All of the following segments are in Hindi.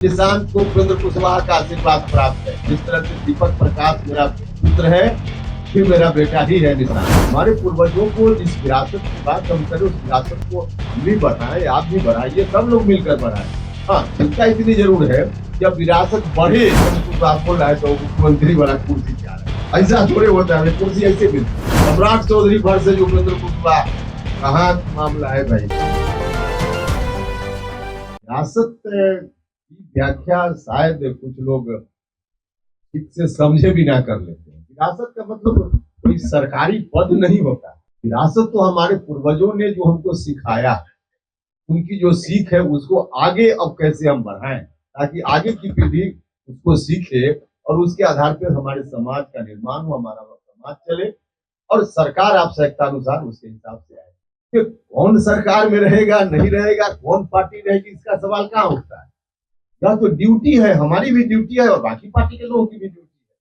किसान को उपेंद्र कुशवाहा का आशीर्वाद प्राप्त है। जिस तरह से दीपक प्रकाश मेरा पुत्र है, फिर मेरा बेटा ही है निशान। हमारे पूर्वजों को जिस विरासत की बात हम करें, उस विरासत को हम भी बढ़ाएं, आप भी बढ़ाइए, सब लोग मिलकर बढ़ाएं। हाँ, चिंता इतनी जरूर है कि अब विरासत बढ़े। तो आप बोल रहा है तो मुख्यमंत्री वाला कुर्सी क्या है, ऐसा थोड़े होता है, कुर्सी ऐसे मिलती है। सम्राट चौधरी भर से जो उपेंद्र कुशवाहा, कहाँ मामला है भाई। विरासत की व्याख्या शायद कुछ लोग ठीक से समझे भी ना कर लेते हैं। विरासत का मतलब कोई सरकारी पद नहीं होता। विरासत तो हमारे पूर्वजों ने जो हमको सिखाया, उनकी जो सीख है उसको आगे अब कैसे हम बढ़ाएं, ताकि आगे की पीढ़ी उसको सीखे और उसके आधार पर हमारे समाज का निर्माण हो, हमारा समाज चले और सरकार आवश्यकता अनुसार उसके हिसाब से आए। कि कौन सरकार में रहेगा नहीं रहेगा, कौन पार्टी रहेगी, इसका सवाल कहाँ उठता है। यह तो ड्यूटी है, हमारी भी ड्यूटी है और बाकी पार्टी के लोगों की भी ड्यूटी है।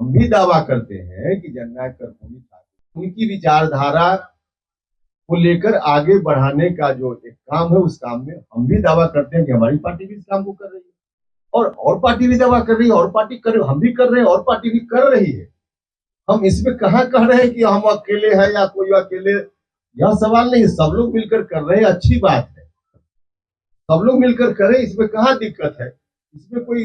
हम भी दावा करते हैं कि जननायक कर्पूरी ठाकुर उनकी विचारधारा को लेकर आगे बढ़ाने का जो एक काम है, उस काम में हम भी दावा करते हैं कि हमारी पार्टी भी इस काम को कर रही है और पार्टी भी दावा कर रही है, और पार्टी कर रही है, हम भी कर रहे हैं और पार्टी भी कर रही है। हम इसमें कहाँ कह रहे हैं कि हम अकेले हैं या कोई अकेले, यह सवाल नहीं। सब लोग मिलकर कर रहे हैं, अच्छी बात है, सब लोग मिलकर करें, इसमें कहाँ दिक्कत है। इसमें कोई,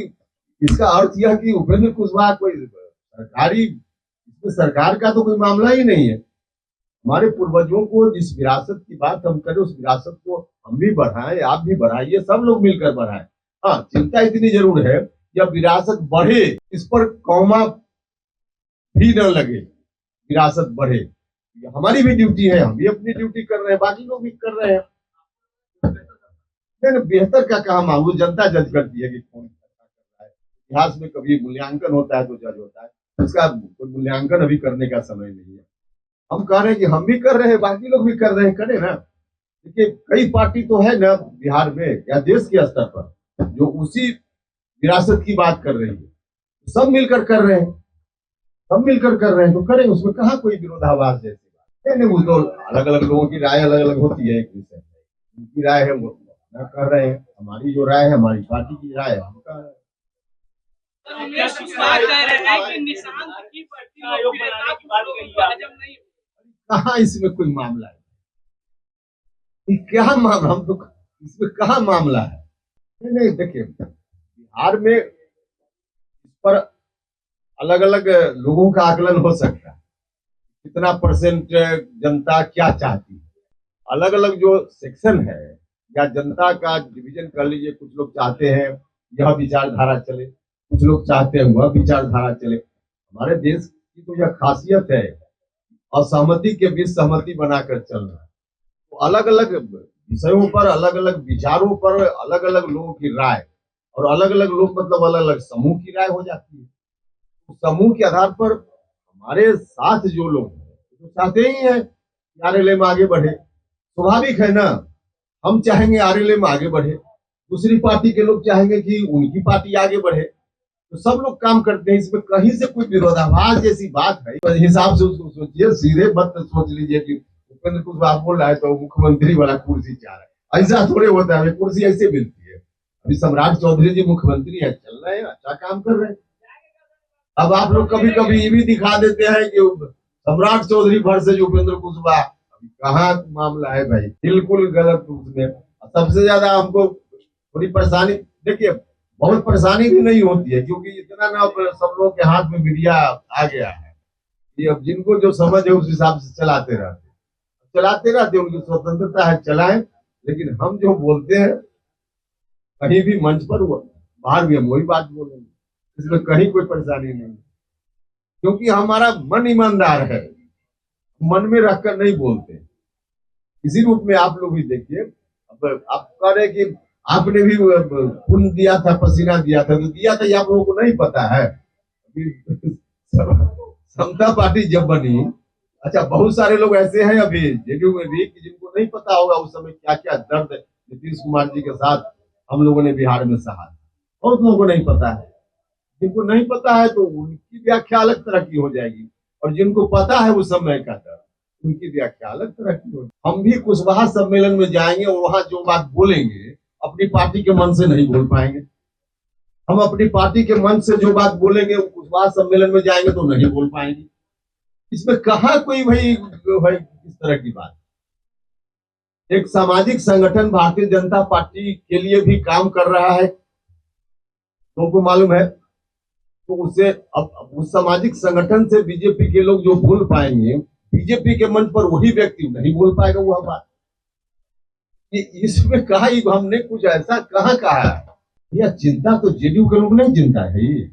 इसका अर्थ यह कि उपेंद्र कुशवाहा कोई सरकारी, इसमें सरकार का तो कोई मामला ही नहीं है। हमारे पूर्वजों को जिस विरासत की बात हम करें, उस विरासत को हम भी बढ़ाएं, आप भी बढ़ाइए, सब लोग मिलकर बढ़ाएं। हाँ, चिंता इतनी जरूर है कि अब विरासत बढ़े, इस पर कौमा भी न लगे, विरासत बढ़े। हमारी भी ड्यूटी है, हम भी अपनी ड्यूटी कर रहे हैं, बाकी लोग भी कर रहे हैं। बेहतर का कहा मांगू, जनता जज करती है कि कौन अच्छा कर रहा है। इतिहास में कभी मूल्यांकन होता है तो जज होता है, इसका कोई मूल्यांकन अभी करने का समय नहीं है। हम कह रहे हैं कि हम भी कर रहे हैं, बाकी लोग भी कर रहे हैं, करें ना। देखिए, कई पार्टी तो है ना बिहार में या देश के स्तर पर जो उसी विरासत की बात कर रही है, सब मिलकर कर रहे हैं, सब मिलकर कर रहे हैं तो करें, उसमें कहाँ कोई विरोधाभास जैसी बात नहीं। वो तो अलग अलग लोगों की राय अलग अलग होती है, एक विषय उनकी राय है, वो कह रहे हैं, हमारी जो राय है, हमारी पार्टी की राय है, हम कह रहे हैं। कहाँ इसमें कोई मामला है, क्या मामला, हम तो इसमें कहाँ मामला है। नहीं, देखिए, बिहार में इस पर अलग अलग लोगों का आकलन हो सकता है, कितना परसेंट जनता क्या चाहती है। अलग अलग जो सेक्शन है या जनता का डिवीजन कर लीजिए, कुछ लोग चाहते हैं यह विचारधारा चले, कुछ लोग चाहते हैं वह विचारधारा चले। हमारे देश की तो यह खासियत है, असहमति के बीच सहमति बनाकर चलना। तो अलग अलग विषयों पर, अलग अलग विचारों पर अलग अलग लोगों की राय, और अलग अलग लोग मतलब अलग अलग समूह की राय हो जाती है। तो समूह के आधार पर हमारे साथ जो लोग हैं तो चाहते ही हैं कि आरएलए में आगे बढ़े, स्वाभाविक है ना। हम चाहेंगे आरएलए में आगे बढ़े, दूसरी पार्टी के लोग चाहेंगे कि उनकी पार्टी आगे बढ़े, तो सब लोग काम करते हैं। इसमें कहीं से कोई विरोधाभास जैसी बात है, तो हिसाब से उसको सोचिए, सीधे मत सोच लीजिए कि उपेंद्र कुशवाहा बोल रहा है तो मुख्यमंत्री वाला कुर्सी चाह रहा है, ऐसा थोड़े होता है, कुर्सी ऐसे मिलती है। अभी सम्राट चौधरी जी मुख्यमंत्री है, चल रहे हैं, अच्छा काम कर रहे हैं। अब आप लोग कभी कभी ये भी दिखा देते हैं कि सम्राट चौधरी भर से जो उपेंद्र कुशवाहा, कहाँ मामला है भाई, बिल्कुल गलत। उसमें सबसे ज्यादा हमको थोड़ी परेशानी, देखिए बहुत परेशानी भी नहीं होती है, क्योंकि इतना ना सब लोगों के हाथ में मीडिया आ गया है कि अब जिनको जो समझ है उस हिसाब से चलाते रहते, उनकी स्वतंत्रता है, चलाएं। लेकिन हम जो बोलते हैं कहीं भी मंच पर, बाहर भी हम वही बात बोलेंगे, इसमें कहीं कोई परेशानी नहीं, क्योंकि हमारा मन ईमानदार है, मन में रखकर नहीं बोलते। इसी रूप में आप लोग भी देखिए, अब आप कह रहे कि आपने भी खून दिया था, पसीना दिया था, तो दिया था, ये आप लोगों को नहीं पता है। समता पार्टी जब बनी, अच्छा बहुत सारे लोग ऐसे हैं अभी जेडीयू में भी जिनको नहीं पता होगा उस समय क्या क्या दर्द नीतीश कुमार जी के साथ हम लोगों ने बिहार में सहा। बहुत लोगों को नहीं पता है, जिनको नहीं पता है तो उनकी व्याख्या अलग तरह की हो जाएगी, और जिनको पता है उस समय का दर्द, उनकी व्याख्या अलग तरह की होगी। हम भी कुशवाहा सम्मेलन में जाएंगे और वहां जो बात बोलेंगे अपनी पार्टी के मन से नहीं बोल पाएंगे। हम अपनी पार्टी के मन से जो बात बोलेंगे उस बात सम्मेलन में जाएंगे तो नहीं बोल पाएंगे। इसमें कहा कोई भाई इस तरह की बात। एक सामाजिक संगठन भारतीय जनता पार्टी के लिए भी काम कर रहा है, लोगों को मालूम है, तो उसे अब उस सामाजिक संगठन से बीजेपी के लोग जो बोल पाएंगे, बीजेपी के मंच पर वही व्यक्ति नहीं बोल पाएगा वह बात। इसमें कहा हमने कुछ ऐसा कहाँ कहा है? यह चिंता तो जेडीयू के लोग नहीं चिंता है, ये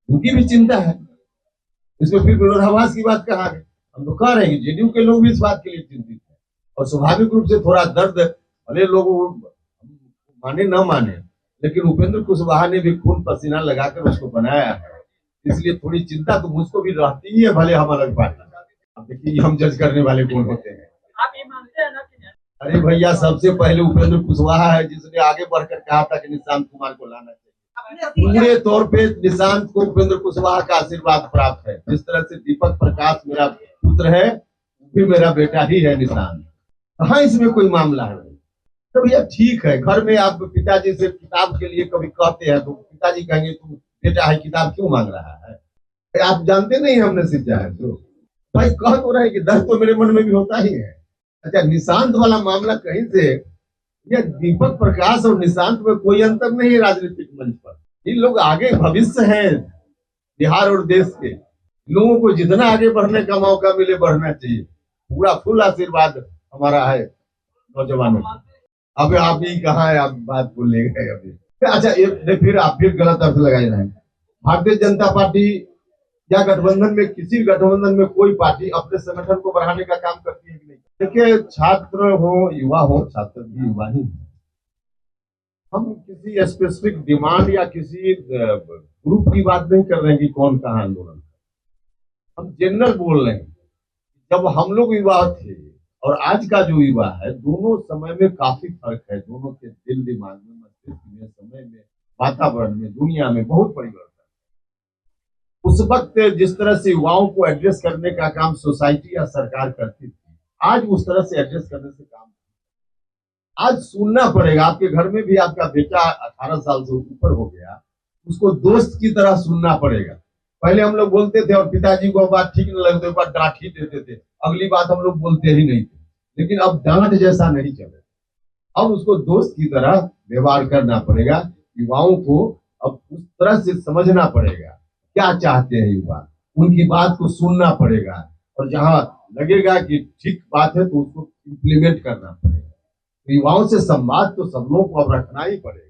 उनकी भी चिंता है। इसमें फिर विरोधाभास की बात कहा है। हम तो कह रहे हैं कि जेडीयू के लोग भी इस बात के लिए चिंतित है और स्वाभाविक रूप से थोड़ा दर्द, भले लोग माने न माने, लेकिन उपेंद्र कुशवाहा ने भी खून पसीना लगाकर उसको बनाया है, इसलिए थोड़ी चिंता तो मुझको भी रहती ही है, भले हम अलग पार्टी। अब देखिए हम जज करने वाले कौन होते हैं। आप ये मानते हैं ना कि अरे भैया, सबसे पहले उपेंद्र कुशवाहा है जिसने आगे बढ़कर कहा था कि निशांत कुमार को लाना चाहिए। पूरे तौर पे निशांत को उपेंद्र कुशवाहा का आशीर्वाद प्राप्त है। जिस तरह से दीपक प्रकाश मेरा पुत्र है, वो भी मेरा बेटा ही है निशांत। कहाँ इसमें कोई मामला है? तो भैया ठीक है, घर में आप पिताजी से किताब के लिए कभी कहते हैं तो पिताजी कहेंगे तुम बेटा है किताब क्यों मांग रहा है? आप जानते नहीं हमने सीखा है तो भाई कह तो रहे कि दर्द तो मेरे मन में भी होता ही है। अच्छा, निशांत वाला मामला कहीं से, यह दीपक प्रकाश और निशांत में कोई अंतर नहीं है राजनीतिक मंच पर। इन लोग आगे भविष्य है बिहार और देश के लोगों को, जितना आगे बढ़ने का मौका मिले बढ़ना चाहिए। पूरा फुल आशीर्वाद हमारा है नौजवानों को। अब आप ही कहाँ है, आप बात बोलने गए अभी। अच्छा, ये फिर आप फिर गलत अर्थ लगाए रहे। भारतीय जनता पार्टी या गठबंधन में, किसी गठबंधन में कोई पार्टी अपने संगठन को बढ़ाने का काम करती है कि नहीं? देखिए, छात्र हो युवा हो, छात्र भी युवा ही। हम किसी स्पेसिफिक डिमांड या किसी ग्रुप की बात नहीं कर रहे हैं कि कौन कहाँ आंदोलन। हम जनरल बोल रहे हैं। जब हम लोग युवा थे और आज का जो युवा है, दोनों समय में काफी फर्क है। दोनों के दिल दिमाग में, मस्तिष्क में, समय में, वातावरण में, दुनिया में बहुत परिवर्तन। उस वक्त जिस तरह से युवाओं को एड्रेस करने का काम सोसाइटी या सरकार करती थी, आज उस तरह से एड्रेस करने से काम आज सुनना पड़ेगा। आपके घर में भी आपका बेटा 18 साल से ऊपर हो गया, उसको दोस्त की तरह सुनना पड़ेगा। पहले हम लोग बोलते थे और पिताजी को बात ठीक न लगती बात डांट ही देते थे, अगली बात हम लोग बोलते ही नहीं थे। लेकिन अब डांट जैसा नहीं चले, अब उसको दोस्त की तरह व्यवहार करना पड़ेगा। युवाओं को अब उस तरह से समझना पड़ेगा क्या चाहते हैं युवा, उनकी बात को सुनना पड़ेगा और जहां लगेगा कि ठीक बात है तो उसको इम्प्लीमेंट करना पड़ेगा। युवाओं से संवाद तो सब लोगों को अब रखना ही पड़ेगा।